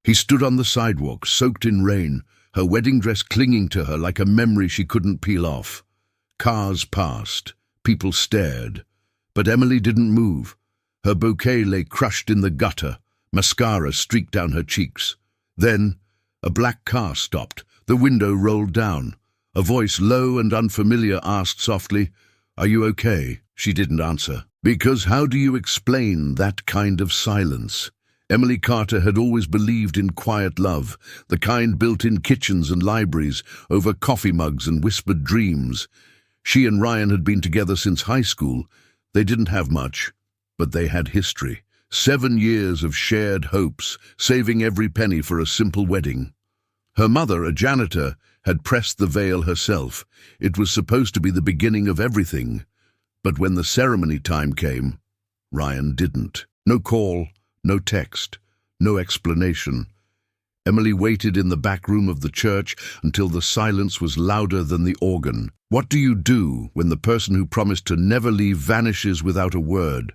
He stood on the sidewalk, soaked in rain, her wedding dress clinging to her like a memory she couldn't peel off. Cars passed. People stared. But Emily didn't move. Her bouquet lay crushed in the gutter. Mascara streaked down her cheeks. Then, a black car stopped. The window rolled down. A voice, low and unfamiliar, asked softly, "Are you okay?" She didn't answer. Because how do you explain that kind of silence? Emily Carter had always believed in quiet love, the kind built in kitchens and libraries, over coffee mugs and whispered dreams. She and Ryan had been together since high school. They didn't have much, but they had history. 7 years of shared hopes, saving every penny for a simple wedding. Her mother, a janitor, had pressed the veil herself. It was supposed to be the beginning of everything. But when the ceremony time came, Ryan didn't. No call, no text, no explanation. Emily waited in the back room of the church until the silence was louder than the organ. What do you do when the person who promised to never leave vanishes without a word?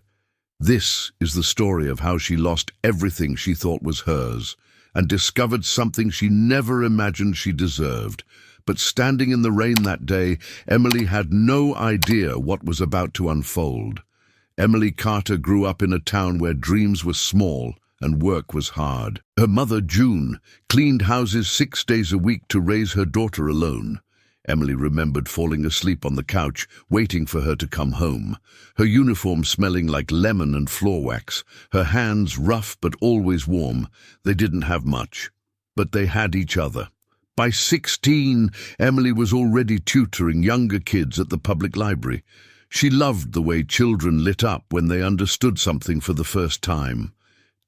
This is the story of how she lost everything she thought was hers and discovered something she never imagined she deserved. But standing in the rain that day, Emily had no idea what was about to unfold. Emily Carter grew up in a town where dreams were small and work was hard. Her mother, June, cleaned houses 6 days a week to raise her daughter alone. Emily remembered falling asleep on the couch, waiting for her to come home. Her uniform smelling like lemon and floor wax, her hands rough but always warm. They didn't have much, but they had each other. By 16, Emily was already tutoring younger kids at the public library. She loved the way children lit up when they understood something for the first time.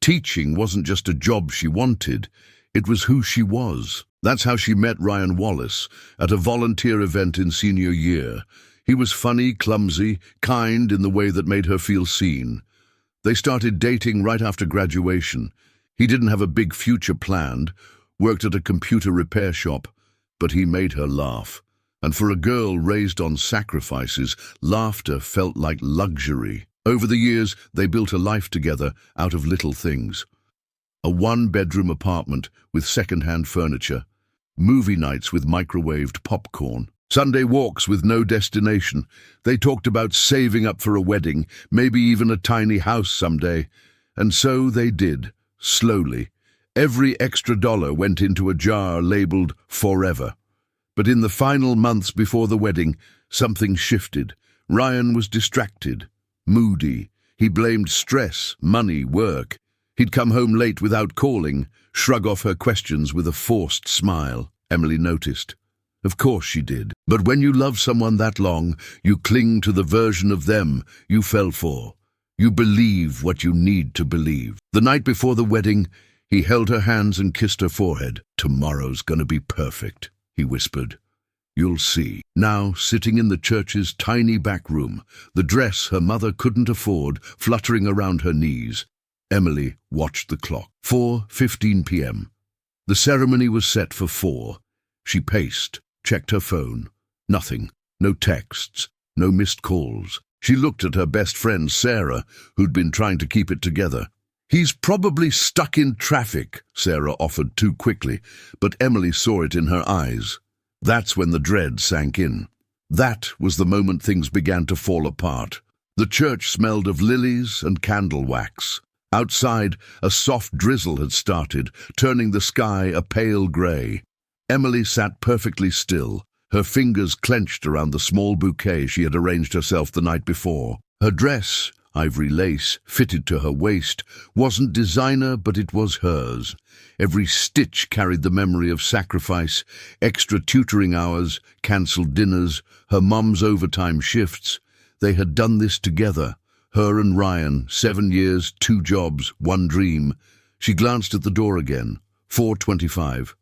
Teaching wasn't just a job she wanted, it was who she was. That's how she met Ryan Wallace at a volunteer event in senior year. He was funny, clumsy, kind in the way that made her feel seen. They started dating right after graduation. He didn't have a big future planned, worked at a computer repair shop, but he made her laugh. And for a girl raised on sacrifices, laughter felt like luxury. Over the years, they built a life together out of little things. A 1-bedroom apartment with second-hand furniture, movie nights with microwaved popcorn, Sunday walks with no destination. They talked about saving up for a wedding, maybe even a tiny house someday. And so they did, slowly. Every extra dollar went into a jar labeled forever. But in the final months before the wedding, something shifted. Ryan was distracted, moody. He blamed stress, money, work. He'd come home late without calling, shrug off her questions with a forced smile. Emily noticed. Of course she did. But when you love someone that long, you cling to the version of them you fell for. You believe what you need to believe. The night before the wedding, he held her hands and kissed her forehead. "Tomorrow's gonna be perfect," he whispered. "You'll see." Now, sitting in the church's tiny back room, the dress her mother couldn't afford fluttering around her knees, Emily watched the clock. 4:15 p.m. The ceremony was set for 4. She paced, checked her phone. Nothing. No texts, no missed calls. She looked at her best friend, Sarah, who'd been trying to keep it together. "He's probably stuck in traffic," Sarah offered too quickly, but Emily saw it in her eyes. That's when the dread sank in. That was the moment things began to fall apart. The church smelled of lilies and candle wax. Outside, a soft drizzle had started, turning the sky a pale grey. Emily sat perfectly still, her fingers clenched around the small bouquet she had arranged herself the night before. Her dress, ivory lace, fitted to her waist, wasn't designer, but it was hers. Every stitch carried the memory of sacrifice, extra tutoring hours, cancelled dinners, her mum's overtime shifts. They had done this together, her and Ryan, 7 years, 2 jobs, 1 dream. She glanced at the door again. 4:25.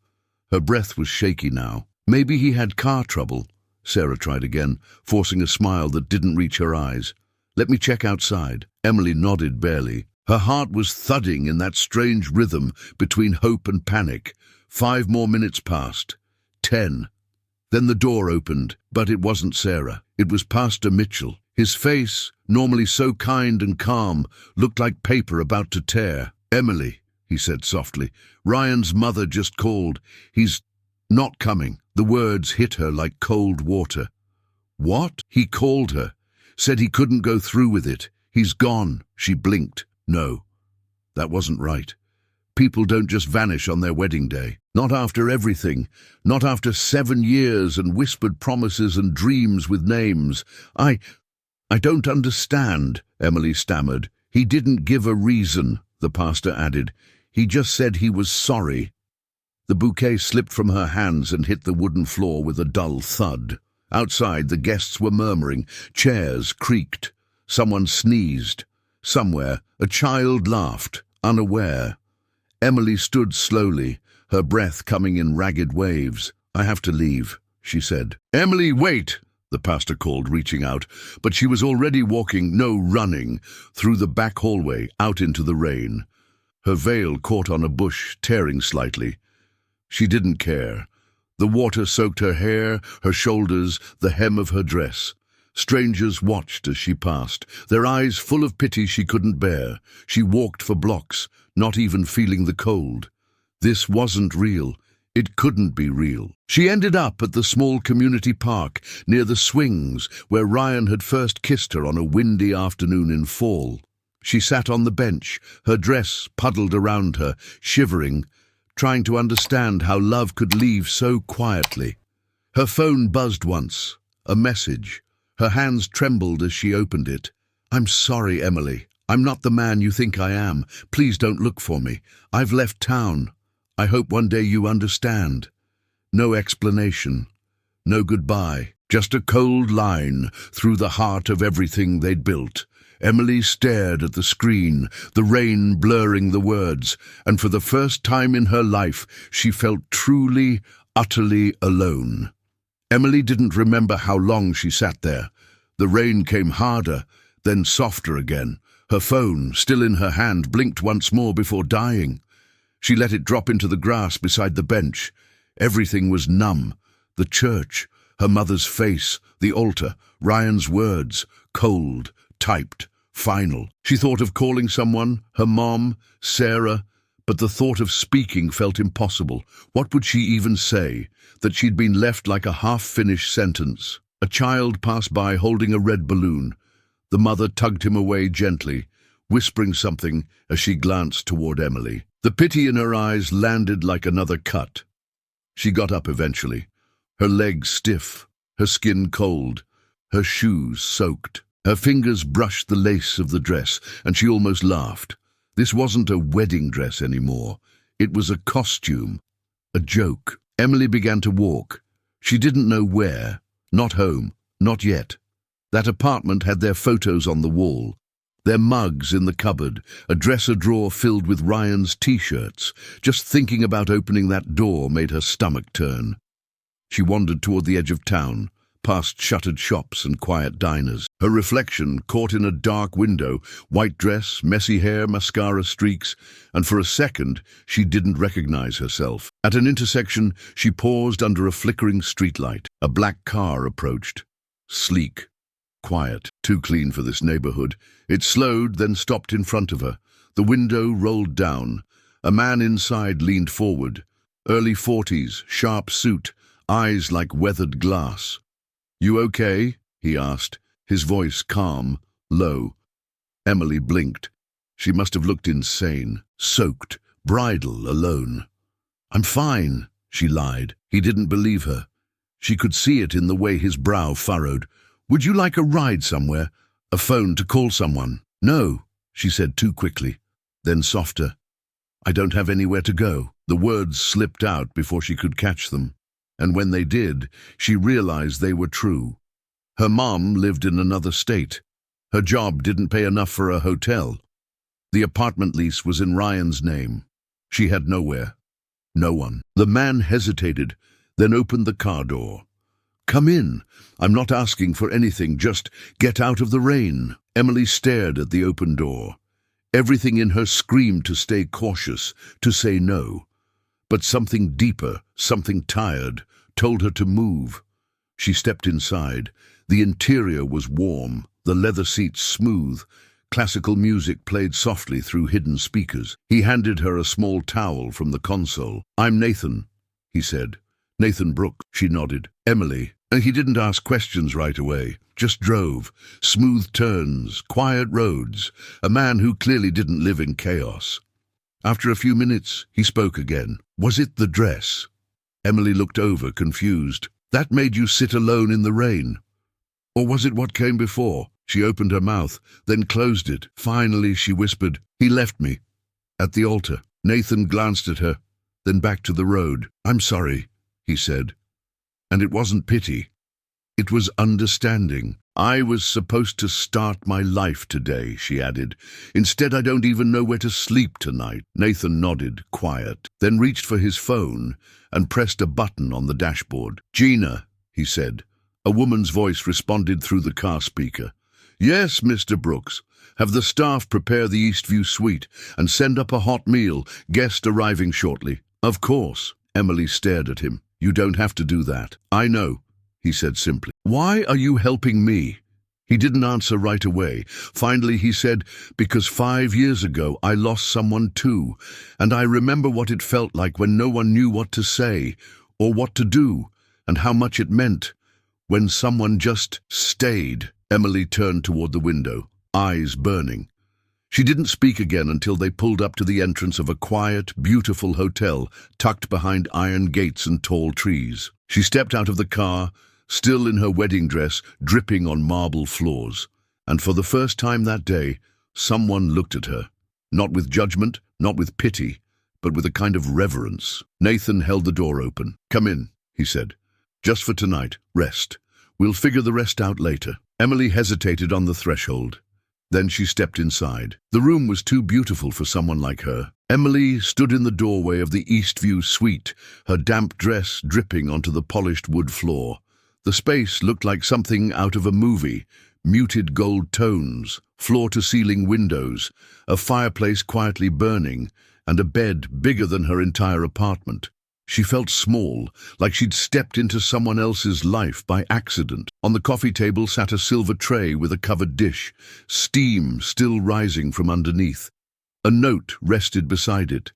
Her breath was shaky now. Maybe he had car trouble. Sarah tried again, forcing a smile that didn't reach her eyes. "Let me check outside." Emily nodded barely. Her heart was thudding in that strange rhythm between hope and panic. 5 more minutes passed. 10. Then the door opened, but it wasn't Sarah. It was Pastor Mitchell. His face, normally so kind and calm, looked like paper about to tear. "Emily," he said softly. "Ryan's mother just called. He's not coming." The words hit her like cold water. "What?" He called her. Said he couldn't go through with it. "He's gone." She blinked. No, that wasn't right. People don't just vanish on their wedding day. Not after everything. Not after 7 years and whispered promises and dreams with names. I don't understand," Emily stammered. "He didn't give a reason," the pastor added. "He just said he was sorry." The bouquet slipped from her hands and hit the wooden floor with a dull thud. Outside, the guests were murmuring. Chairs creaked. Someone sneezed. Somewhere, a child laughed, unaware. Emily stood slowly, her breath coming in ragged waves. "I have to leave," she said. "Emily, wait!" the pastor called, reaching out, but she was already walking, no, running, through the back hallway, out into the rain. Her veil caught on a bush, tearing slightly. She didn't care. The water soaked her hair, her shoulders, the hem of her dress. Strangers watched as she passed, their eyes full of pity she couldn't bear. She walked for blocks, not even feeling the cold. This wasn't real. It couldn't be real. She ended up at the small community park near the swings where Ryan had first kissed her on a windy afternoon in fall. She sat on the bench, her dress puddled around her, shivering, trying to understand how love could leave so quietly. Her phone buzzed once, a message. Her hands trembled as she opened it. "I'm sorry, Emily. I'm not the man you think I am. Please don't look for me. I've left town. I hope one day you understand." No explanation. No goodbye. Just a cold line through the heart of everything they'd built. Emily stared at the screen, the rain blurring the words, and for the first time in her life, she felt truly, utterly alone. Emily didn't remember how long she sat there. The rain came harder, then softer again. Her phone, still in her hand, blinked once more before dying. She let it drop into the grass beside the bench. Everything was numb. The church, her mother's face, the altar, Ryan's words, cold, typed, final. She thought of calling someone, her mom, Sarah, but the thought of speaking felt impossible. What would she even say? That she'd been left like a half-finished sentence. A child passed by holding a red balloon. The mother tugged him away gently, whispering something as she glanced toward Emily. The pity in her eyes landed like another cut. She got up eventually, her legs stiff, her skin cold, her shoes soaked. Her fingers brushed the lace of the dress, and she almost laughed. This wasn't a wedding dress anymore. It was a costume, a joke. Emily began to walk. She didn't know where. Not home. Not yet. That apartment had their photos on the wall, their mugs in the cupboard, a dresser drawer filled with Ryan's T-shirts. Just thinking about opening that door made her stomach turn. She wandered toward the edge of town, past shuttered shops and quiet diners. Her reflection caught in a dark window, white dress, messy hair, mascara streaks, and for a second she didn't recognize herself. At an intersection, she paused under a flickering streetlight. A black car approached. Sleek, quiet, too clean for this neighborhood. It slowed, then stopped in front of her. The window rolled down. A man inside leaned forward. Early 40s, sharp suit, eyes like weathered glass. "You okay?" he asked, his voice calm, low. Emily blinked. She must have looked insane, soaked, bridal alone. "I'm fine," she lied. He didn't believe her. She could see it in the way his brow furrowed. "Would you like a ride somewhere? A phone to call someone?" "No," she said too quickly. Then softer. "I don't have anywhere to go." The words slipped out before she could catch them. And when they did, she realized they were true. Her mom lived in another state. Her job didn't pay enough for a hotel. The apartment lease was in Ryan's name. She had nowhere. No one. The man hesitated, then opened the car door. "Come in. I'm not asking for anything, just get out of the rain." Emily stared at the open door. Everything in her screamed to stay cautious, to say no. But something deeper, something tired, told her to move. She stepped inside. The interior was warm, the leather seats smooth, Classical music played softly through hidden speakers. He handed her a small towel from the console. "I'm Nathan," he said. "Nathan Brooks," she nodded. "Emily." And he didn't ask questions right away, just drove. Smooth turns, quiet roads, a man who clearly didn't live in chaos. After a few minutes, he spoke again. "Was it the dress?" Emily looked over, confused. "That made you sit alone in the rain? Or was it what came before?" She opened her mouth, then closed it. Finally, she whispered, "He left me. At the altar." Nathan glanced at her, then back to the road. "I'm sorry," he said. And it wasn't pity. It was understanding. "I was supposed to start my life today," she added. "Instead, I don't even know where to sleep tonight." Nathan nodded, quiet, then reached for his phone and pressed a button on the dashboard. "Gina," he said. A woman's voice responded through the car speaker. "Yes, Mr. Brooks. Have the staff prepare the Eastview suite and send up a hot meal, guest arriving shortly." "Of course." Emily stared at him. "You don't have to do that." "I know," he said simply. "Why are you helping me?" He didn't answer right away. Finally he said, "Because 5 years ago I lost someone too, and I remember what it felt like when no one knew what to say or what to do, and how much it meant when someone just stayed." Emily turned toward the window, eyes burning. She didn't speak again until they pulled up to the entrance of a quiet, beautiful hotel tucked behind iron gates and tall trees. She stepped out of the car, still in her wedding dress, dripping on marble floors. And for the first time that day, someone looked at her. Not with judgment, not with pity, but with a kind of reverence. Nathan held the door open. "Come in," he said. "Just for tonight. Rest. We'll figure the rest out later." Emily hesitated on the threshold. Then she stepped inside. The room was too beautiful for someone like her. Emily stood in the doorway of the Eastview suite, her damp dress dripping onto the polished wood floor. The space looked like something out of a movie. Muted gold tones, floor-to-ceiling windows, a fireplace quietly burning, and a bed bigger than her entire apartment. She felt small, like she'd stepped into someone else's life by accident. On the coffee table sat a silver tray with a covered dish, steam still rising from underneath. A note rested beside it.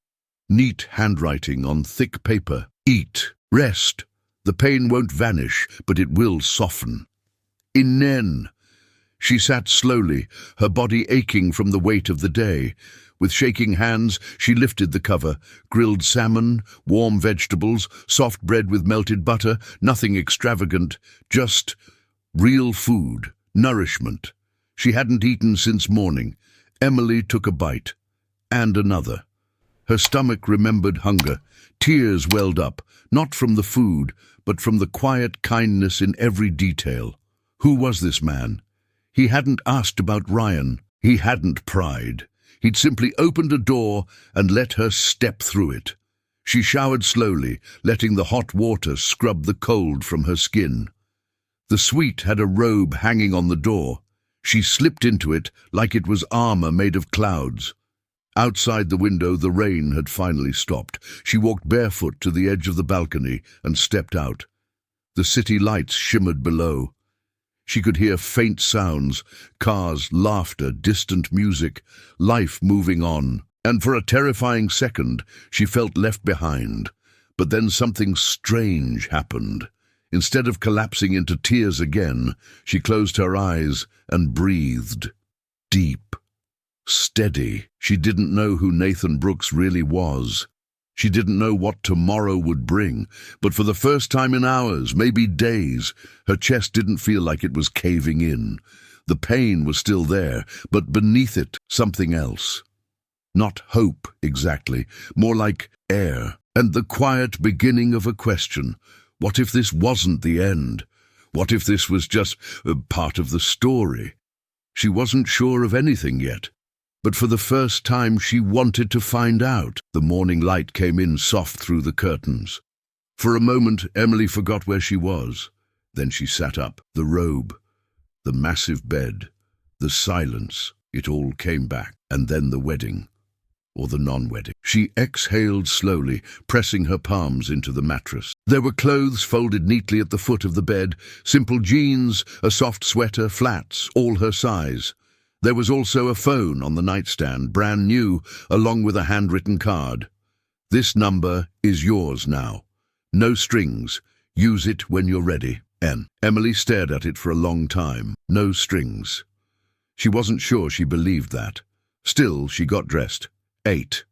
Neat handwriting on thick paper. "Eat. Rest. The pain won't vanish, but it will soften. Inen." She sat slowly, her body aching from the weight of the day. With shaking hands, she lifted the cover. Grilled salmon, warm vegetables, soft bread with melted butter, nothing extravagant, just real food, nourishment. She hadn't eaten since morning. Emily took a bite, and another. Her stomach remembered hunger. Tears welled up, not from the food, but from the quiet kindness in every detail. Who was this man? He hadn't asked about Ryan. He hadn't pried. He'd simply opened a door and let her step through it. She showered slowly, letting the hot water scrub the cold from her skin. The suite had a robe hanging on the door. She slipped into it like it was armor made of clouds. Outside the window, the rain had finally stopped. She walked barefoot to the edge of the balcony and stepped out. The city lights shimmered below. She could hear faint sounds, cars, laughter, distant music, life moving on. And for a terrifying second, she felt left behind. But then something strange happened. Instead of collapsing into tears again, she closed her eyes and breathed. Deep. Steady. She didn't know who Nathan Brooks really was. She didn't know what tomorrow would bring, but for the first time in hours, maybe days, her chest didn't feel like it was caving in. The pain was still there, but beneath it, something else. Not hope, exactly, more like air, and the quiet beginning of a question. What if this wasn't the end? What if this was just a part of the story? She wasn't sure of anything yet. But for the first time she wanted to find out. The morning light came in soft through the curtains. For a moment Emily forgot where she was. Then she sat up. The robe, the massive bed, the silence, it all came back. And then the wedding, or the non-wedding. She exhaled slowly, pressing her palms into the mattress. There were clothes folded neatly at the foot of the bed, simple jeans, a soft sweater, flats, all her size. There was also a phone on the nightstand, brand new, along with a handwritten card. "This number is yours now. No strings. Use it when you're ready. N." Emily stared at it for a long time. No strings. She wasn't sure she believed that. Still, she got dressed, ate,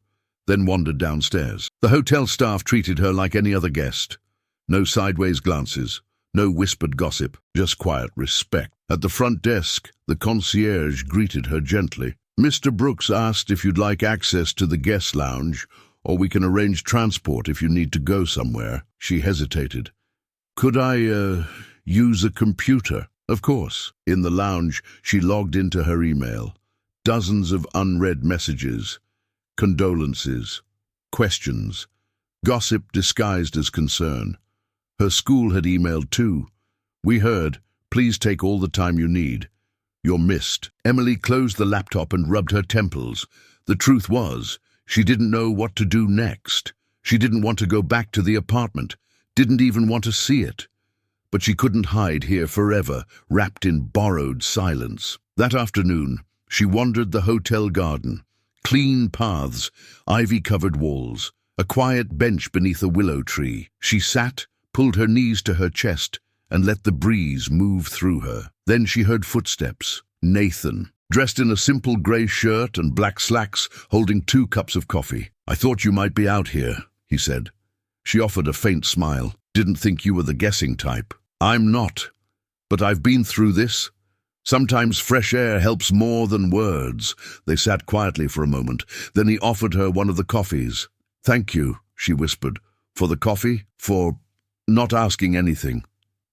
then wandered downstairs. The hotel staff treated her like any other guest. No sideways glances, no whispered gossip, just quiet respect. At the front desk, the concierge greeted her gently. "Mr. Brooks asked if you'd like access to the guest lounge, or we can arrange transport if you need to go somewhere." She hesitated. "Could I, use a computer?" Of course. In the lounge, she logged into her email. Dozens of unread messages, condolences, questions, gossip disguised as concern. Her school had emailed too. "We heard. Please take all the time you need. You're missed." Emily closed the laptop and rubbed her temples. The truth was, she didn't know what to do next. She didn't want to go back to the apartment, didn't even want to see it. But she couldn't hide here forever, wrapped in borrowed silence. That afternoon, she wandered the hotel garden. Clean paths, ivy-covered walls, a quiet bench beneath a willow tree. She sat, pulled her knees to her chest, and let the breeze move through her. Then she heard footsteps. Nathan, dressed in a simple grey shirt and black slacks, holding 2 cups of coffee. "I thought you might be out here," he said. She offered a faint smile. "Didn't think you were the guessing type." "I'm not. But I've been through this. Sometimes fresh air helps more than words." They sat quietly for a moment. Then he offered her one of the coffees. "Thank you," she whispered. "For the coffee? For not asking anything."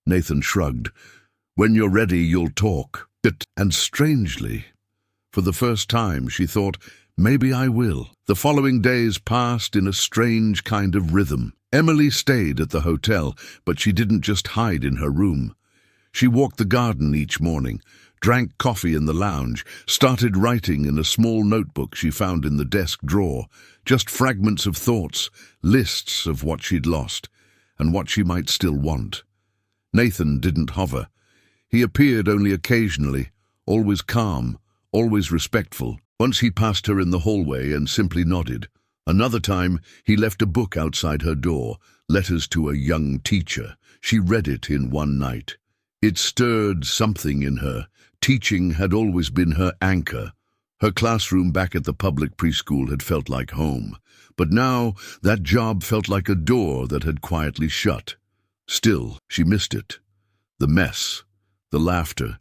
Nathan shrugged. "When you're ready, you'll talk." And strangely, for the first time, she thought, maybe I will. The following days passed in a strange kind of rhythm. Emily stayed at the hotel, but she didn't just hide in her room. She walked the garden each morning, drank coffee in the lounge, started writing in a small notebook she found in the desk drawer, just fragments of thoughts, lists of what she'd lost, and what she might still want. Nathan didn't hover. He appeared only occasionally, always calm, always respectful. Once he passed her in the hallway and simply nodded. Another time, he left a book outside her door, Letters to a Young Teacher. She read it in one night. It stirred something in her. Teaching had always been her anchor. Her classroom back at the public preschool had felt like home. But now, that job felt like a door that had quietly shut. Still, she missed it. The mess, the laughter,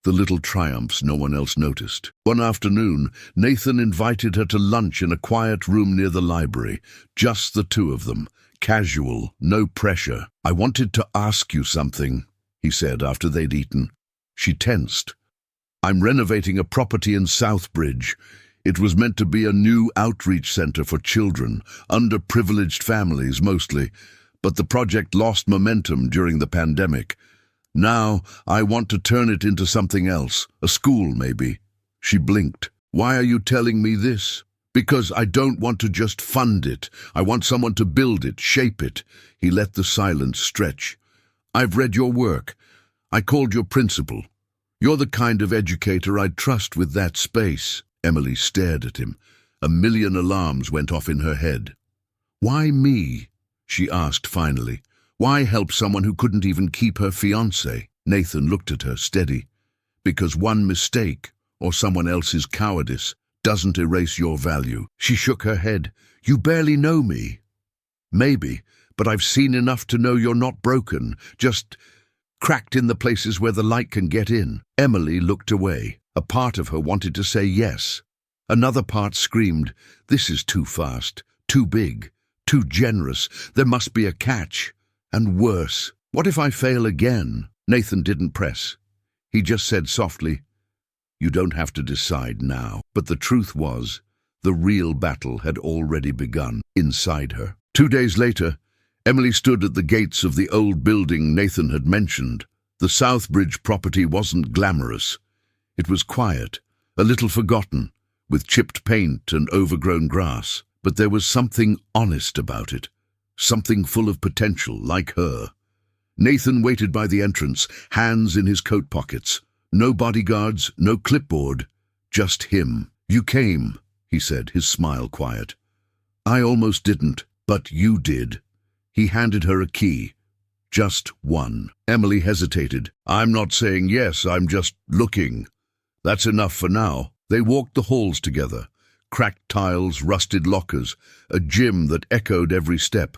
the little triumphs no one else noticed. One afternoon, Nathan invited her to lunch in a quiet room near the library. Just the two of them. Casual, no pressure. "I wanted to ask you something," he said after they'd eaten. She tensed. "I'm renovating a property in Southbridge. It was meant to be a new outreach center for children, underprivileged families mostly, but the project lost momentum during the pandemic. Now, I want to turn it into something else, a school maybe." She blinked. "Why are you telling me this?" "Because I don't want to just fund it. I want someone to build it, shape it." He let the silence stretch. "I've read your work. I called your principal. You're the kind of educator I'd trust with that space." Emily stared at him. A million alarms went off in her head. "Why me?" she asked finally. "Why help someone who couldn't even keep her fiancé?" Nathan looked at her, steady. "Because one mistake, or someone else's cowardice, doesn't erase your value." She shook her head. "You barely know me." "Maybe, but I've seen enough to know you're not broken, just cracked in the places where the light can get in." Emily looked away. A part of her wanted to say yes. Another part screamed, "This is too fast, too big, too generous. There must be a catch. And worse, what if I fail again?" Nathan didn't press. He just said softly, "You don't have to decide now." But the truth was, the real battle had already begun inside her. 2 days later, Emily stood at the gates of the old building Nathan had mentioned. The Southbridge property wasn't glamorous. It was quiet, a little forgotten, with chipped paint and overgrown grass. But there was something honest about it. Something full of potential, like her. Nathan waited by the entrance, hands in his coat pockets. No bodyguards, no clipboard, Just him. "You came," he said, his smile quiet. "I almost didn't, but you did." He handed her a key. "Just one." Emily hesitated. "I'm not saying yes, I'm just looking." "That's enough for now." They walked the halls together. Cracked tiles, rusted lockers, a gym that echoed every step.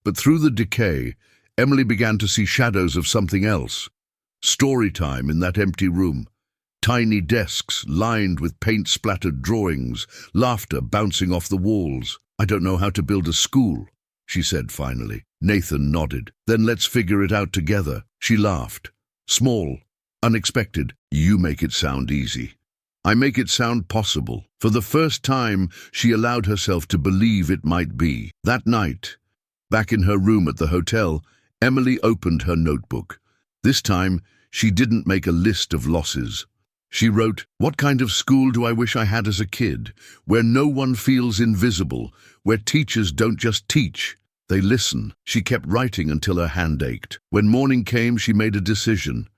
But through the decay, Emily began to see shadows of something else. Story time in that empty room. Tiny desks lined with paint-splattered drawings, laughter bouncing off the walls. "I don't know how to build a school," she said finally. Nathan nodded. "Then let's figure it out together." She laughed. Small, unexpected. "You make it sound easy." "I make it sound possible." For the first time, she allowed herself to believe it might be. That night, back in her room at the hotel, Emily opened her notebook. This time, she didn't make a list of losses. She wrote, "What kind of school do I wish I had as a kid, where no one feels invisible, where teachers don't just teach, they listen." She kept writing until her hand ached. When morning came, she made a decision.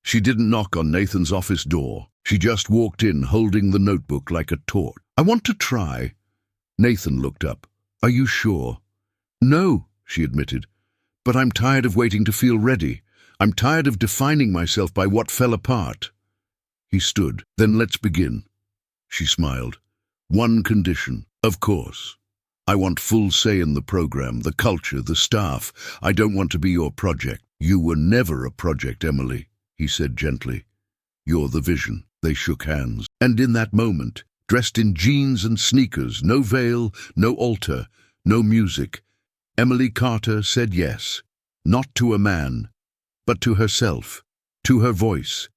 She didn't knock on Nathan's office door. She just walked in, holding the notebook like a torch. "I want to try." Nathan looked up. "Are you sure?" "No," she admitted, "but I'm tired of waiting to feel ready. I'm tired of defining myself by what fell apart." He stood. "Then let's begin." She smiled. "One condition." "Of course. I want full say in the program, the culture, the staff. I don't want to be your project." "You were never a project, Emily," he said gently. "You're the vision." They shook hands. And in that moment, dressed in jeans and sneakers, no veil, no altar, no music, Emily Carter said yes. Not to a man, but to herself, to her voice,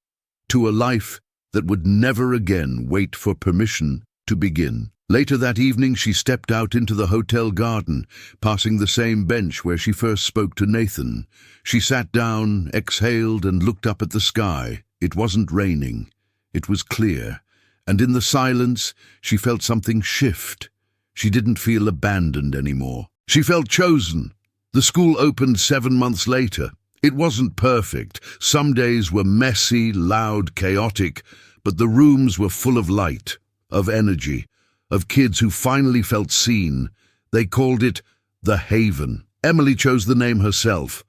to a life that would never again wait for permission to begin. Later that evening, she stepped out into the hotel garden, passing the same bench where she first spoke to Nathan. She sat down, exhaled, and looked up at the sky. It wasn't raining. It was clear. And in the silence, she felt something shift. She didn't feel abandoned anymore. She felt chosen. The school opened 7 months later. It wasn't perfect. Some days were messy, loud, chaotic, but the rooms were full of light, of energy, of kids who finally felt seen. They called it the Haven. Emily chose the name herself.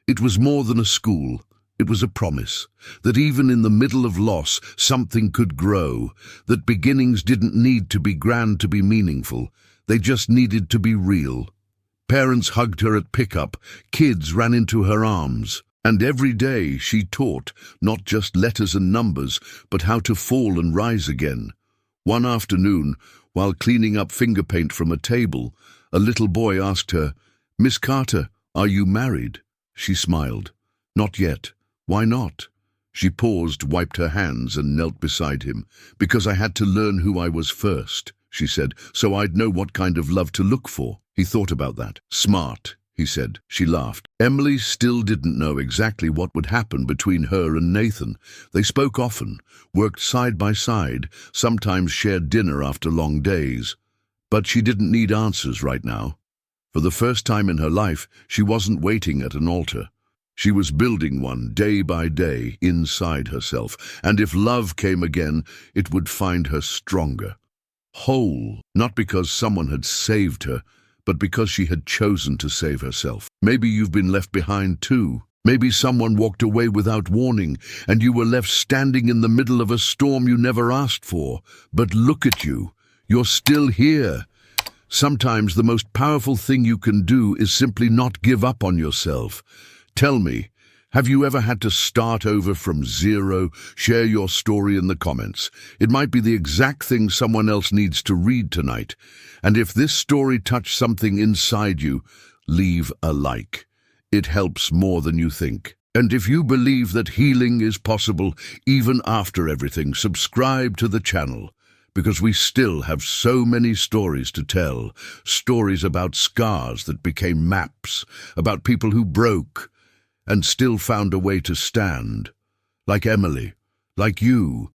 It was more than a school. It was a promise that even in the middle of loss, something could grow, that beginnings didn't need to be grand to be meaningful. They just needed to be real. Parents hugged her at pickup, kids ran into her arms, and every day she taught not just letters and numbers, but how to fall and rise again. One afternoon, while cleaning up finger paint from a table, a little boy asked her, "Miss Carter, are you married?" She smiled. "Not yet." "Why not?" She paused, wiped her hands, and knelt beside him. "Because I had to learn who I was first," she said, "so I'd know what kind of love to look for." He thought about that. "Smart," he said. She laughed. Emily still didn't know exactly what would happen between her and Nathan. They spoke often, worked side by side, sometimes shared dinner after long days. But she didn't need answers right now. For the first time in her life, she wasn't waiting at an altar. She was building one day by day inside herself, and if love came again, it would find her stronger. Whole, not because someone had saved her, but because she had chosen to save herself. Maybe you've been left behind too. Maybe someone walked away without warning, and you were left standing in the middle of a storm you never asked for. But look at you. You're still here. Sometimes the most powerful thing you can do is simply not give up on yourself. Tell me, have you ever had to start over from zero? Share your story in the comments. It might be the exact thing someone else needs to read tonight. And if this story touched something inside you, leave a like. It helps more than you think. And if you believe that healing is possible even after everything, subscribe to the channel, because we still have so many stories to tell. Stories about scars that became maps, about people who broke and still found a way to stand. Like Emily, like you,